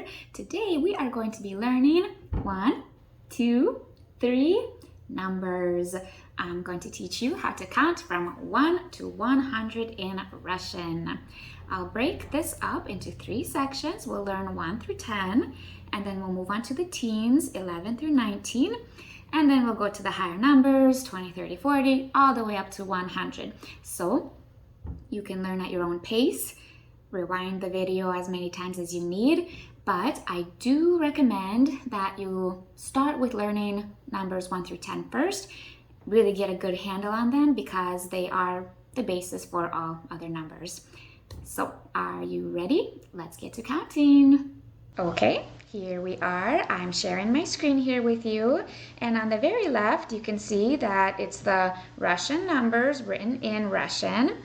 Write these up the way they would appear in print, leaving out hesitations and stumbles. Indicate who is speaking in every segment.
Speaker 1: here. Today we are going to be learning 1, 2, 3 numbers. I'm going to teach you how to count from 1 to 100 in Russian. I'll break this up into 3 sections. We'll learn 1 through 10, and then we'll move on to the teens, 11 through 19, and then we'll go to the higher numbers, 20, 30, 40, all the way up to 100. So you can learn at your own pace. Rewind the video as many times as you need, but I do recommend that you start with learning numbers 1 through 10 first. Really get a good handle on them because they are the basis for all other numbers. So, are you ready? Let's get to counting. Okay, here we are. I'm sharing my screen here with you, and on the very left you can see that it's the Russian numbers written in Russian.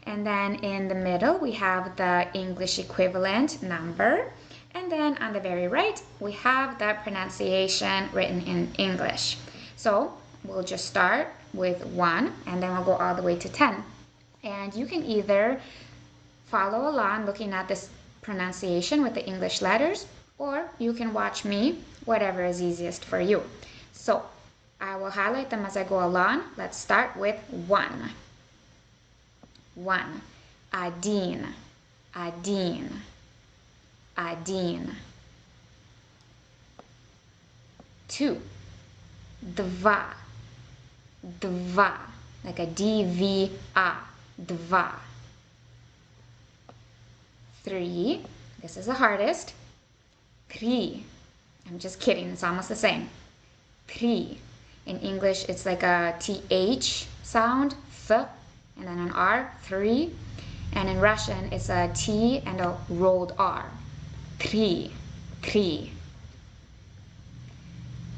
Speaker 1: And then in the middle, we have the English equivalent number. And then on the very right, we have the pronunciation written in English. So we'll just start with 1, and then we'll go all the way to 10. And you can either follow along looking at this pronunciation with the English letters, or you can watch me, whatever is easiest for you. So I will highlight them as I go along. Let's start with 1. 1. Один, один, один. 2. Два, два, like a D-V-A, два. 3. This is the hardest. Три. I'm just kidding, it's almost the same. Три. In English, it's like a TH sound, th, and then an R, 3. And in Russian, it's a T and a rolled R. Три, три.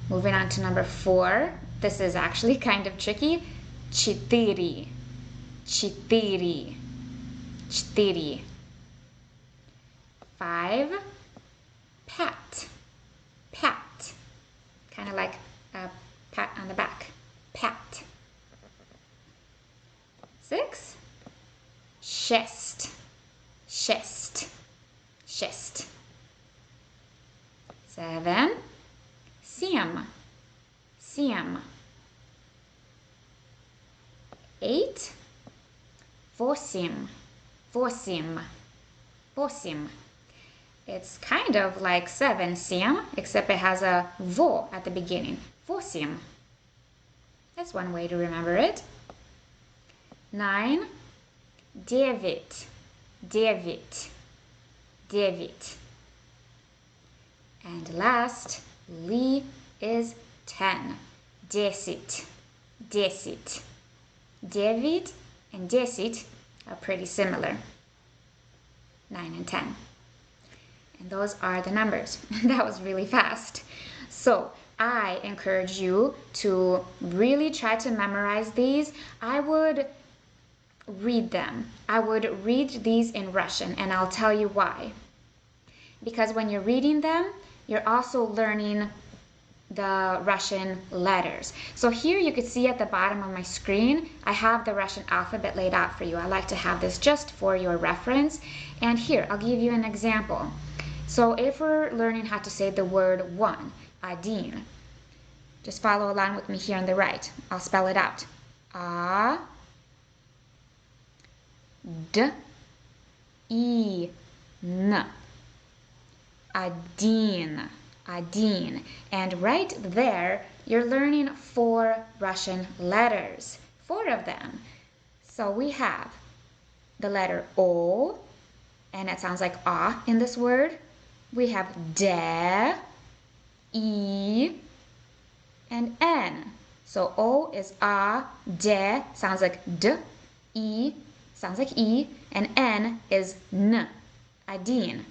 Speaker 1: Moving on to number 4. This is actually kind of tricky. Четыре, четыре, четыре. 5. Pat, pat. Kind of like a pat on the back. Pat. 6. Chest, chest, chest. 7. Семь, семь. 8. Восемь, восемь, восемь. It's kind of like 7, семь, except it has a vo at the beginning. Восемь. That's one way to remember it. 9. Девять, девять, девять. And last, Li is 10. Десять, десять. Девять and десять are pretty similar. 9 and 10. And those are the numbers. That was really fast. So I encourage you to really try to memorize these. I would read them. I would read these in Russian, and I'll tell you why. Because when you're reading them, you're also learning the Russian letters. So here you can see at the bottom of my screen, I have the Russian alphabet laid out for you. I like to have this just for your reference. And here, I'll give you an example. So if we're learning how to say the word 1, один, just follow along with me here on the right. I'll spell it out. A, D, I, N. Один, один. And right there, you're learning 4 Russian letters. 4 of them. So we have the letter O, and it sounds like A in this word. We have D, I, and N. So O is A, D sounds like D, I sounds like I, and N is N, один.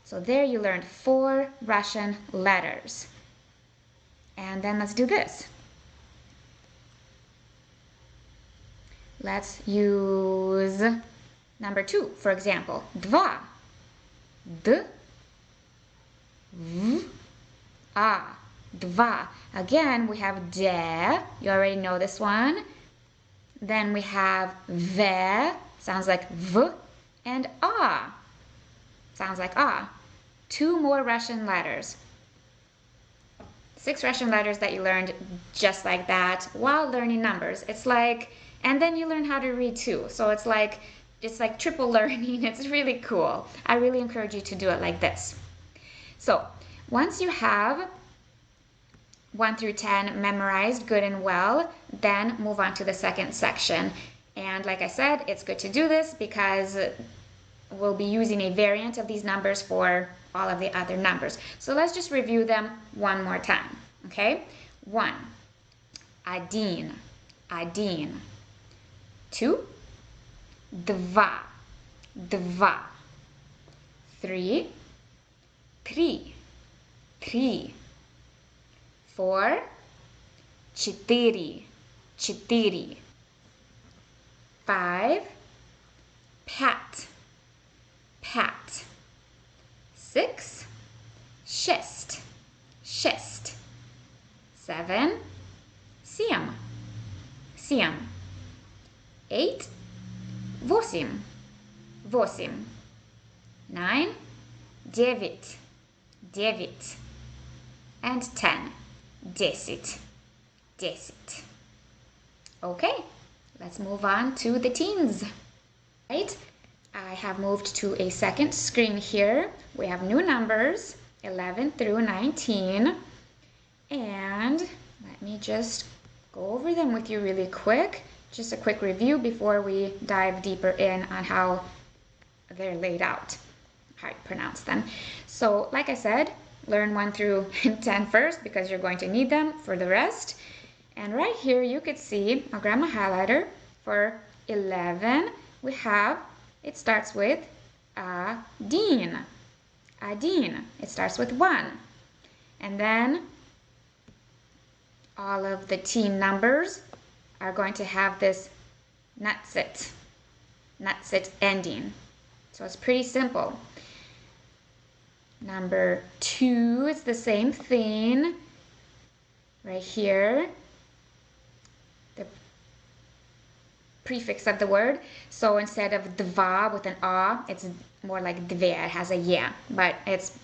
Speaker 1: So there you learned 4 Russian letters. And then let's do this. Let's use number 2, for example. Два. D, V, A. Два. Again, we have D. You already know this one. Then we have V. Sounds like V. And A. Sounds like A. 2 more Russian letters. 6 Russian letters that you learned just like that while learning numbers. It's like, and then you learn how to read too. So it's like triple learning. It's really cool. I really encourage you to do it like this. So once you have 1 through 10 memorized good and well, then move on to the second section. And like I said, it's good to do this because we'll be using a variant of these numbers for all of the other numbers. So let's just review them one more time, okay? 1, один, один. 2, два, два. 3, три, три. 4, четыре, четыре. 5, пять, пять. 6, шесть, шесть. 7, семь, семь. 8, восемь, восемь. 9, девять, девять. And 10, десять, десять. Okay, let's move on to the teens. Right? I have moved to a second screen here. We have new numbers, 11 through 19. And let me just go over them with you really quick. Just a quick review before we dive deeper in on how they're laid out, how you pronounce them. So, like I said, learn 1 through 10 first because you're going to need them for the rest. And right here you could see, I'll grab my highlighter. For 11, we have, it starts with один. Один. It starts with 1. And then all of the teen numbers are going to have this natsit ending. So it's pretty simple. Number 2 is the same thing. Right here, the prefix of the word. So instead of dva with an a, it's more like dve. It has a yeah, but it's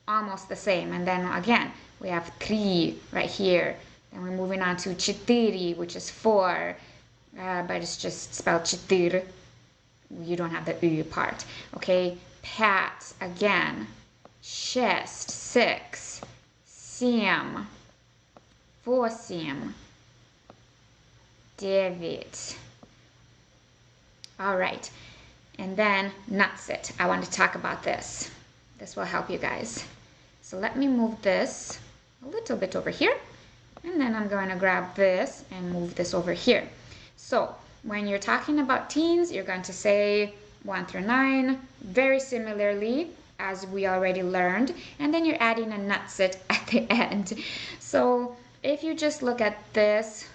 Speaker 1: almost the same. And then again, we have tri right here. Then we're moving on to четыре, which is 4, but it's just spelled четыре. You don't have the u part. Okay, pat again. Шесть, 6, 7, 8, 9. All right, and then natsit. I want to talk about this. This will help you guys. So let me move this a little bit over here, and then I'm going to grab this and move this over here. So when you're talking about teens, you're going to say 1 through 9, very similarly as we already learned, and then you're adding a natsit at the end. So if you just look at this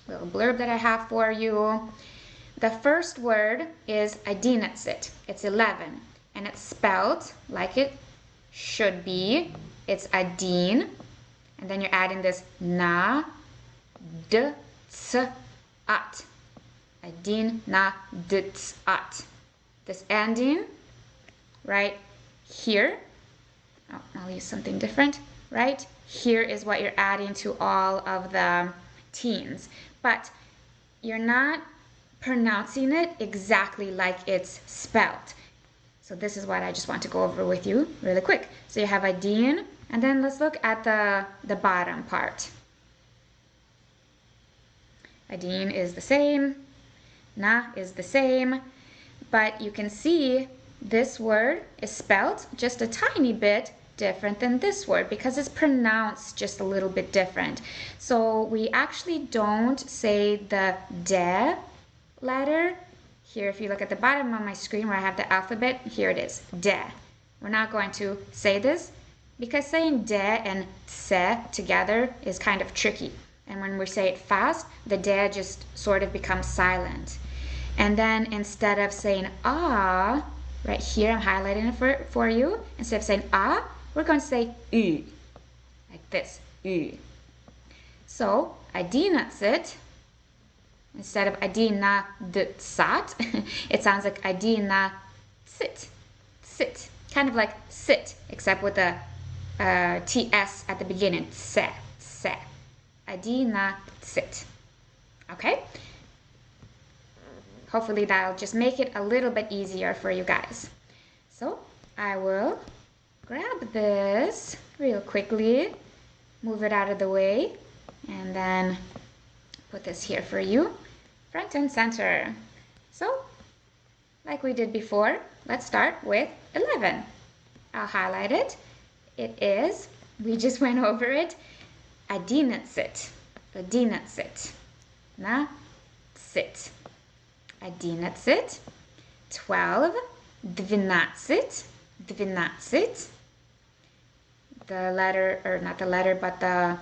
Speaker 1: little blurb that I have for you, the first word is idinatsit. It's 11, and it's spelled like it should be. It's adin, and then you're adding this na, d, ts, at. Adin, na, d, ts, at. This ending right here, oh, I'll use something different, right here is what you're adding to all of the teens, but you're not pronouncing it exactly like it's spelled. So this is what I just want to go over with you really quick. So you have idin, and then let's look at the bottom part. Idin is the same, na is the same, but you can see this word is spelled just a tiny bit different than this word because it's pronounced just a little bit different. So we actually don't say the de letter. Here, if you look at the bottom of my screen where I have the alphabet, here it is, de. We're not going to say this because saying de and se together is kind of tricky. And when we say it fast, the de just sort of becomes silent. And then instead of saying ah, right here, I'm highlighting it for you. Instead of saying ah, we're going to say u, like this, u. So, idinatsit, instead of idinatsat, it sounds like idinatsit, sit. kind of like sit, except with the ts at the beginning. Se. 11. Okay? Hopefully that'll just make it a little bit easier for you guys. So I will grab this real quickly, move it out of the way, and then put this here for you, front and center. So, like we did before, let's start with 11. I'll highlight it. It is, we just went over it, 11. 11. 12. 12. The letter, or not the letter, but the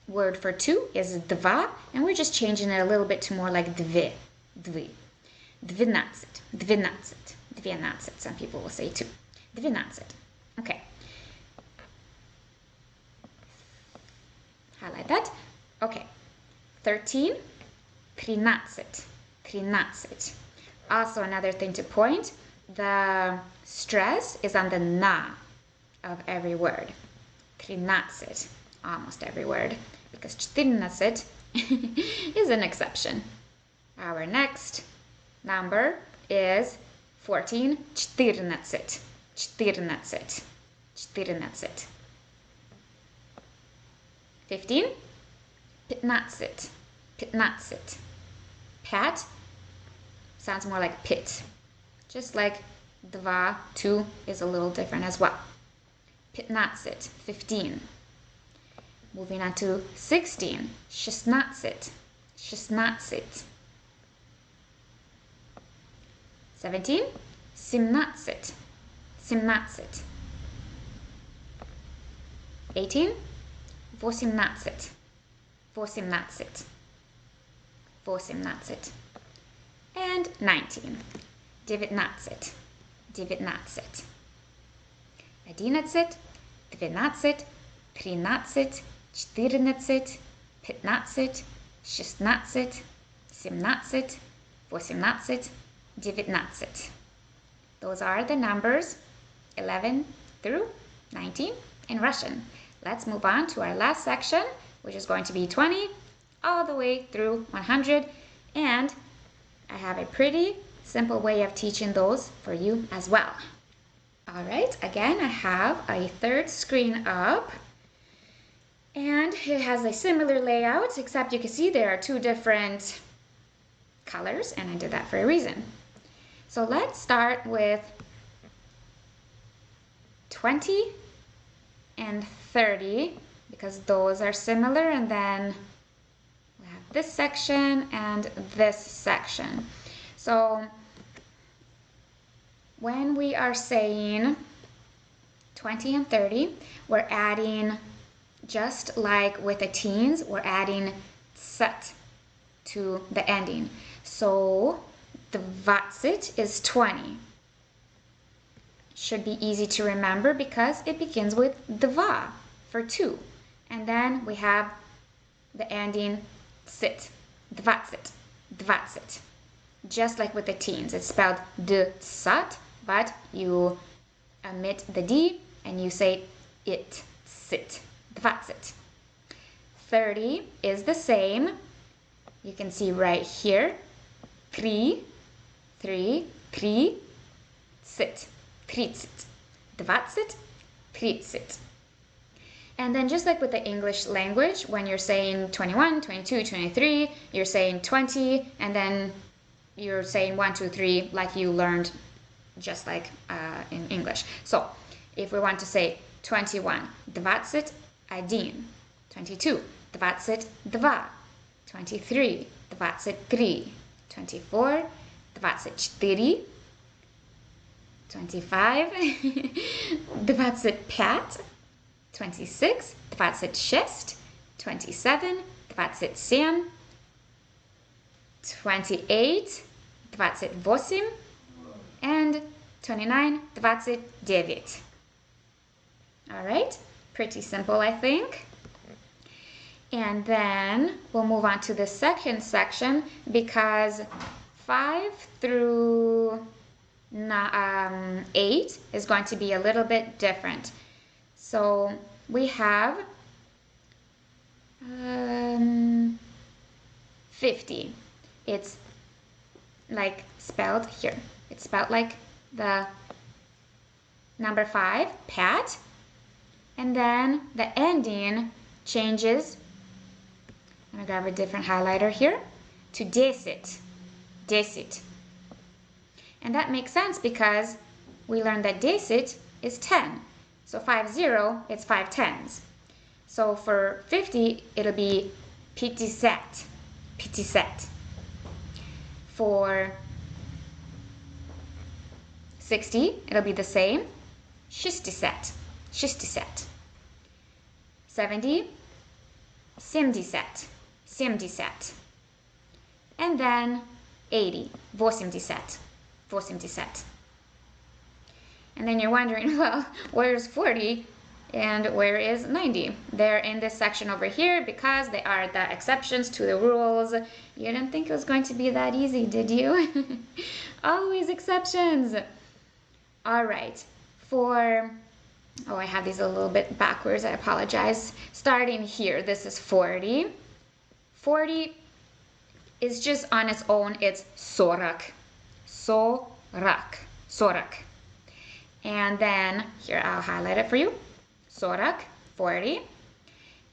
Speaker 1: word for 2 is dva, and we're just changing it a little bit to more like dve. 12. 12. Some people will say 2. 12. Okay. Highlight that. Okay. 13. 13. Also another thing to point, the stress is on the na of every word. 13, almost every word, because 14 is an exception. Our next number is 14. 14. 15. 15. Pat sounds more like pit, just like dva, 2 is a little different as well. 15. Moving on to 16. 16. 17. 17. 18. 18. And 19. 19. 11. 12. 13. 14. 15. 16. 17. 18. 19. Those are the numbers 11 through 19 in Russian. Let's move on to our last section, which is going to be 20 all the way through 100. And I have a pretty simple way of teaching those for you as well. All right, again, I have a third screen up, and it has a similar layout, except you can see there are 2 different colors, and I did that for a reason. So let's start with 20 and 30, because those are similar, and then we have this section and this section. So when we are saying 20 and 30, we're adding, just like with the teens, we're adding set to the ending. So the 20 is 20. Should be easy to remember because it begins with dva for 2. And then we have the ending sit. 20. Just like with the teens, it's spelled d-sat, but you omit the d and you say it, sit. 20. 30 is the same. You can see right here. 3, sit. 30. 20, 30. And then just like with the English language, when you're saying 21, 22, 23, you're saying 20, and then you're saying 1, 2, 3, like you learned just like in English. So if we want to say 21, 21, 22, 22, 23, 23, 24, 24, 25, 25, 26, 26, 27, 27, 28, 28, and 29, 29. All right, pretty simple, I think. And then we'll move on to the second section, because 5 through 8 is going to be a little bit different. So we have 50. It's like spelled here. It's spelled like the number 5, pat, and then the ending changes. I'm gonna grab a different highlighter here to 10, 10. And that makes sense because we learned that 10 is 10. So 50, it's 5 tens. So for 50, it'll be 50 set. For 60, it'll be the same. 60 set. 70, 70 set. And then 80, 80 set. And then you're wondering, well, where's 40 and where is 90? They're in this section over here because they are the exceptions to the rules. You didn't think it was going to be that easy, did you? Always exceptions. All right, I have these a little bit backwards, I apologize. Starting here, this is 40. 40 is just on its own, it's 40. 40. And then, here, I'll highlight it for you. 40.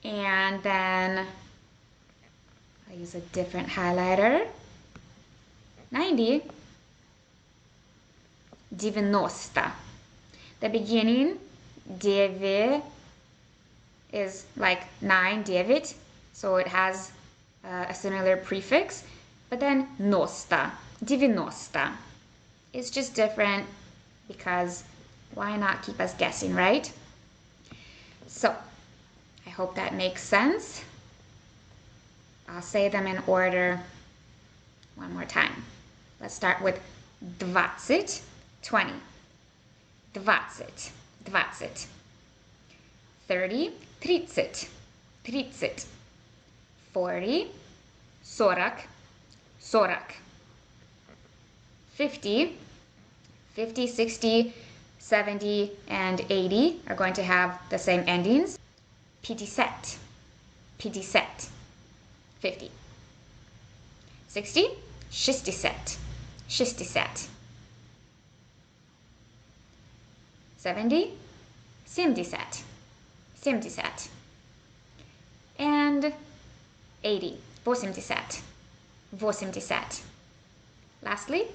Speaker 1: And then, I'll use a different highlighter. 90. 90. The beginning, 9, is like 9, 9, so it has a similar prefix. But then, 90. It's just different because why not keep us guessing, right? So, I hope that makes sense. I'll say them in order one more time. Let's start with 20, 20. 20. 30, 30. 40, 40. 50, 60, 70, and 80 are going to have the same endings. 50 set. 50. 60, 60 set. 70, 70 set. And 80, 80 set. Lastly,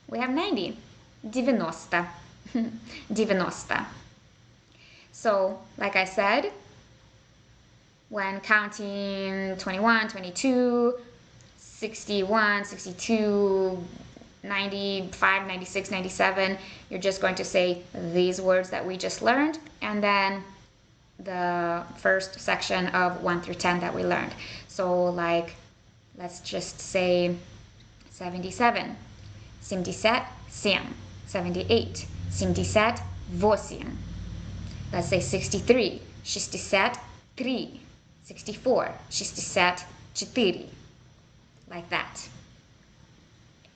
Speaker 1: we have 90, 90. 90. So, like I said, when counting 21, 22, 61, 62, 95, 96, 97, you're just going to say these words that we just learned, and then the first section of 1 through 10 that we learned. So, like, let's just say 77, 77, 78, 78. Let's say 63, 63, 64, 64. Like that.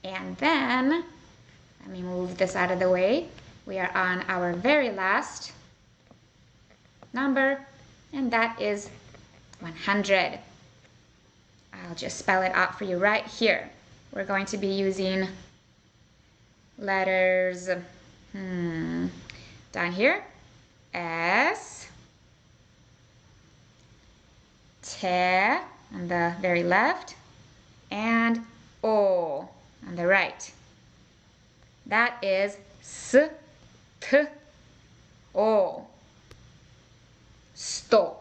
Speaker 1: And then, let me move this out of the way. We are on our very last number, and that is 100. I'll just spell it out for you right here. We're going to be using letters down here, S, T on the very left, and O on the right. That is S, T, O. 100.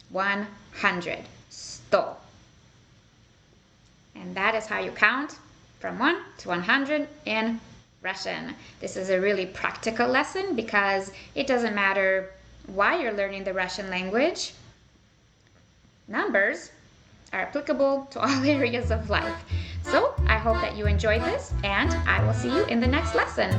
Speaker 1: 100. 100. And that is how you count from 1 to 100 in Russian. This is a really practical lesson because it doesn't matter why you're learning the Russian language. Numbers are applicable to all areas of life. So I hope that you enjoyed this, and I will see you in the next lesson.